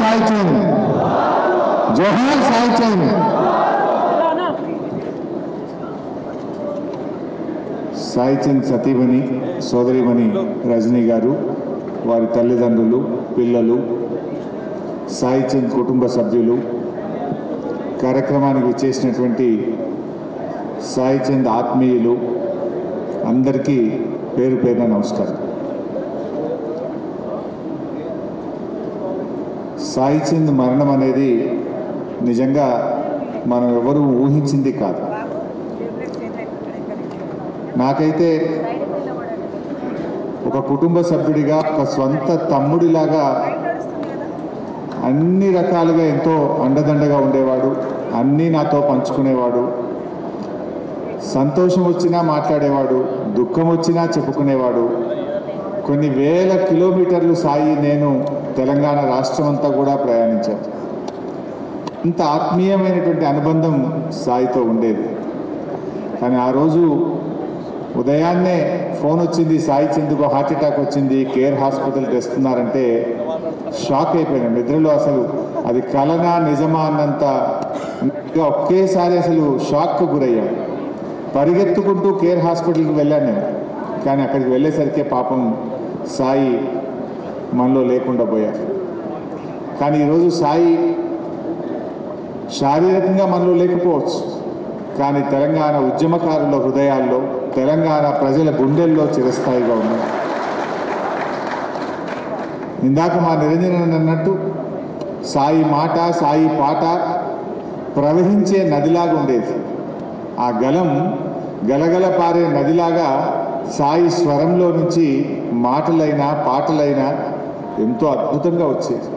సాయి చంద్, జోహార్ సాయి చంద్. సాయి చంద్ సతీమణి సోదరిమణి రజనీ గారు, వారి తల్లిదండ్రులు, పిల్లలు, సాయి చంద్ కుటుంబ సభ్యులు, కార్యక్రమానికి చేసినటువంటి సాయి చంద్ ఆత్మీయులు అందరికీ పేరు పేరున నమస్కారం. సాయి చంద్ మరణం అనేది నిజంగా మనం ఎవరూ ఊహించింది కాదు. నాకైతే ఒక కుటుంబ సభ్యుడిగా, ఒక స్వంత తమ్ముడిలాగా అన్ని రకాలుగా ఎంతో అండదండగా ఉండేవాడు, అన్నీ నాతో పంచుకునేవాడు. సంతోషం వచ్చినా మాట్లాడేవాడు, దుఃఖం వచ్చినా చెప్పుకునేవాడు. కొన్ని వేల కిలోమీటర్లు సాయి నేను తెలంగాణ రాష్ట్రం అంతా కూడా ప్రయాణించాను. ఇంత ఆత్మీయమైనటువంటి అనుబంధం సాయితో ఉండేది. కానీ ఆ రోజు ఉదయాన్నే ఫోన్ వచ్చింది, సాయి చంద్కు హార్ట్ అటాక్ వచ్చింది, కేర్ హాస్పిటల్కి తెస్తున్నారంటే షాక్ అయిపోయాను. నిద్రలో అసలు అది కలనా నిజమా అన్నంత ఒకేసారి అసలు షాక్కు గురయ్యాం. పరిగెత్తుకుంటూ కేర్ హాస్పిటల్కి వెళ్ళాను నేను. కానీ అక్కడికి వెళ్ళేసరికి పాపం సాయి మనలో లేకుండా పోయారు. కానీ ఈరోజు సాయి శారీరకంగా మనలో లేకపోవచ్చు, కానీ తెలంగాణ ఉద్యమకారుల హృదయాల్లో, తెలంగాణ ప్రజల గుండెల్లో చిరస్థాయిగా ఉన్నారు. ఇందాక మా నిరంజన్ అన్నట్టు సాయి మాట, సాయి పాట ప్రవహించే నదిలాగా ఉండేది. ఆ గలం గలగల పారే నదిలాగా సాయి స్వరంలో నుంచి మాటలైనా పాటలైనా ఎంతో అద్భుతంగా వచ్చేది.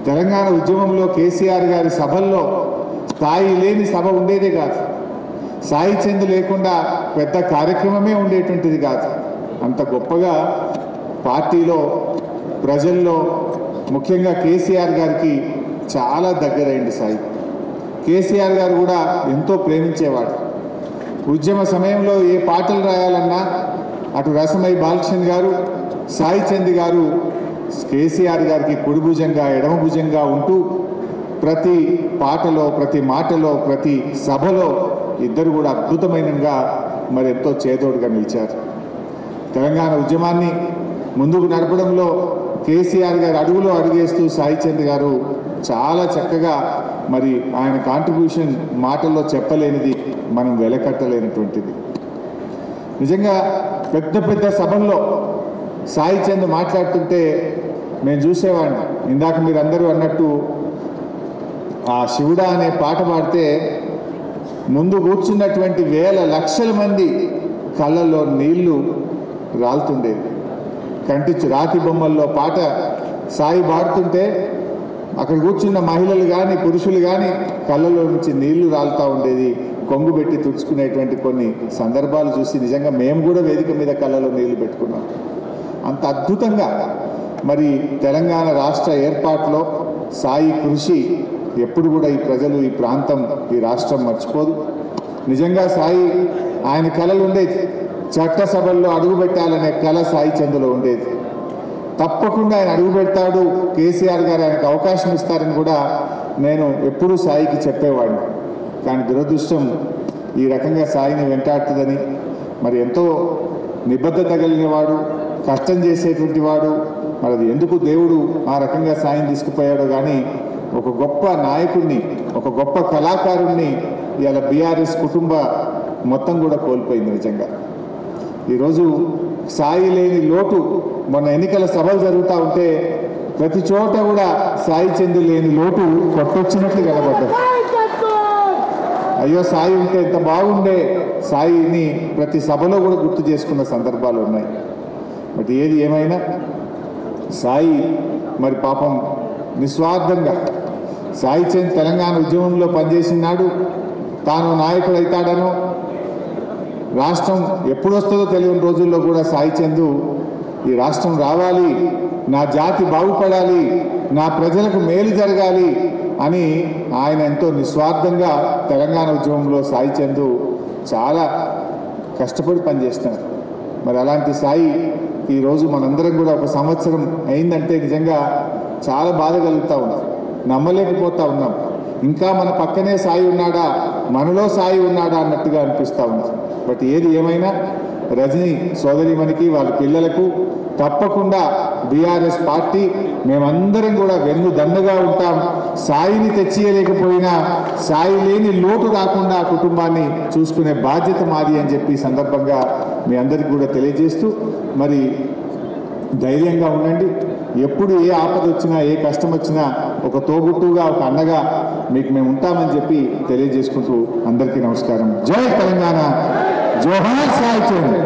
తెలంగాణ ఉద్యమంలో కేసీఆర్ గారి సభల్లో సాయి లేని సభ ఉండేదే కాదు. సాయి చంద్ లేకుండా పెద్ద కార్యక్రమమే ఉండేటువంటిది కాదు. అంత గొప్పగా పార్టీలో, ప్రజల్లో, ముఖ్యంగా కేసీఆర్ గారికి చాలా దగ్గరైంది సాయి. కేసీఆర్ గారు కూడా ఎంతో ప్రేమించేవాడు. ఉద్యమ సమయంలో ఏ పాటలు రాయాలన్నా అటు రసమై బాలకృష్ణ గారు, సాయి చంద్ గారు కేసీఆర్ గారికి కుడి భుజంగా, ఎడమ భుజంగా ఉంటూ ప్రతి పాటలో, ప్రతి మాటలో, ప్రతి సభలో ఇద్దరు కూడా అద్భుతమైనగా మరి ఎంతో చేదోడుగా నిలిచారు. తెలంగాణ ఉద్యమాన్ని ముందుకు నడపడంలో కేసీఆర్ గారు అడుగులో అడుగేస్తూ సాయి చంద్ గారు చాలా చక్కగా మరి ఆయన కాంట్రిబ్యూషన్ మాటల్లో చెప్పలేనిది, మనం వెలకట్టలేనటువంటిది. నిజంగా పెద్ద పెద్ద సభల్లో సాయి చంద్ మాట్లాడుతుంటే నేను చూసేవాడిని. ఇందాక మీరు అందరూ అన్నట్టు ఆ శివుడా అనే పాట పాడితే ముందు కూర్చున్నటువంటి వేల లక్షల మంది కళ్ళల్లో నీళ్లు రాలుతుండేవి. కంటించు రాతి బొమ్మల్లో పాట సాయి పాడుతుంటే అక్కడ కూర్చున్న మహిళలు కానీ పురుషులు కానీ కళ్ళలో నుంచి నీళ్లు రాలుతూ ఉండేది. కొంగు పెట్టి తుడుచుకునేటువంటి కొన్ని సందర్భాలు చూసి నిజంగా మేము కూడా వేదిక మీద కళ్ళలో నీళ్లు పెట్టుకున్నాం. అంత అద్భుతంగా మరి తెలంగాణ రాష్ట్ర ఏర్పాటులో సాయి కృషి ఎప్పుడు కూడా ఈ ప్రజలు, ఈ ప్రాంతం, ఈ రాష్ట్రం మర్చిపోదు. నిజంగా సాయి ఆయన కళలు ఉండేది. చట్టసభల్లో అడుగు పెట్టాలనే కళ సాయి చంద్లో ఉండేది. తప్పకుండా ఆయన అడుగు పెడతాడు, కేసీఆర్ గారు ఆయనకు అవకాశం ఇస్తారని కూడా నేను ఎప్పుడూ సాయికి చెప్పేవాడిని. కానీ దురదృష్టం ఈ రకంగా సాయిని వెంటాడుతుందని, మరి ఎంతో నిబద్ధత కలిగిన వాడు, కష్టం చేసేటువంటి వాడు, మరి అది ఎందుకు దేవుడు ఆ రకంగా సాయిని తీసుకుపోయాడో కానీ ఒక గొప్ప నాయకుడిని, ఒక గొప్ప కళాకారుణ్ణి ఇవాళ బీఆర్ఎస్ కుటుంబ మొత్తం కూడా కోల్పోయింది. నిజంగా ఈరోజు సాయి లేని లోటు, మొన్న ఎన్నికల సభలు జరుగుతూ ఉంటే ప్రతి చోట కూడా సాయి చంద్ లేని లోటు కొట్టొచ్చినట్లు కనబడ్డది. అయ్యో సాయి ఉంటే ఎంత బాగుండే, సాయిని ప్రతి సభలో కూడా గుర్తు చేసుకున్న సందర్భాలు ఉన్నాయి. బట్ ఏది ఏమైనా సాయి మరి పాపం నిస్వార్థంగా సాయి చంద్ తెలంగాణ ఉద్యమంలో పనిచేసినాడు. తాను నాయకుడు అవుతాడనో, రాష్ట్రం ఎప్పుడు వస్తుందో తెలియని రోజుల్లో కూడా సాయి చంద్ ఈ రాష్ట్రం రావాలి, నా జాతి బాగుపడాలి, నా ప్రజలకు మేలు జరగాలి అని ఆయన ఎంతో నిస్వార్థంగా తెలంగాణ ఉద్యమంలో సాయి చంద్ చాలా కష్టపడి పనిచేస్తున్నారు. మరి అలాంటి సాయి ఈరోజు మనందరం కూడా ఒక సంవత్సరం అయిందంటే నిజంగా చాలా బాధ కలుగుతూ ఉంది. నమ్మలేకపోతా ఉన్నాం. ఇంకా మన పక్కనే సాయి ఉన్నాడా, మనలో సాయి ఉన్నాడా అన్నట్టుగా అనిపిస్తూ ఉంది. బట్ ఏది ఏమైనా రజనీ సోదరిమణికి వాళ్ళ పిల్లలకు తప్పకుండా బీఆర్ఎస్ పార్టీ మేమందరం కూడా వెన్ను దన్నుగా ఉంటాం. సాయిని తెచ్చియలేకపోయినా సాయి లేని లోటు రాకుండా ఆ కుటుంబాన్ని చూసుకునే బాధ్యత మాది అని చెప్పి సందర్భంగా మీ అందరికీ కూడా తెలియజేస్తూ, మరి ధైర్యంగా ఉండండి. ఎప్పుడు ఏ ఆపద వచ్చినా ఏ కష్టం వచ్చినా ఒక తోబుట్టుగా ఒక అన్నగా మీకు మేము ఉంటామని చెప్పి తెలియజేసుకుంటూ అందరికీ నమస్కారం. జై తెలంగాణ, జోహార్ సాయి చంద్ర.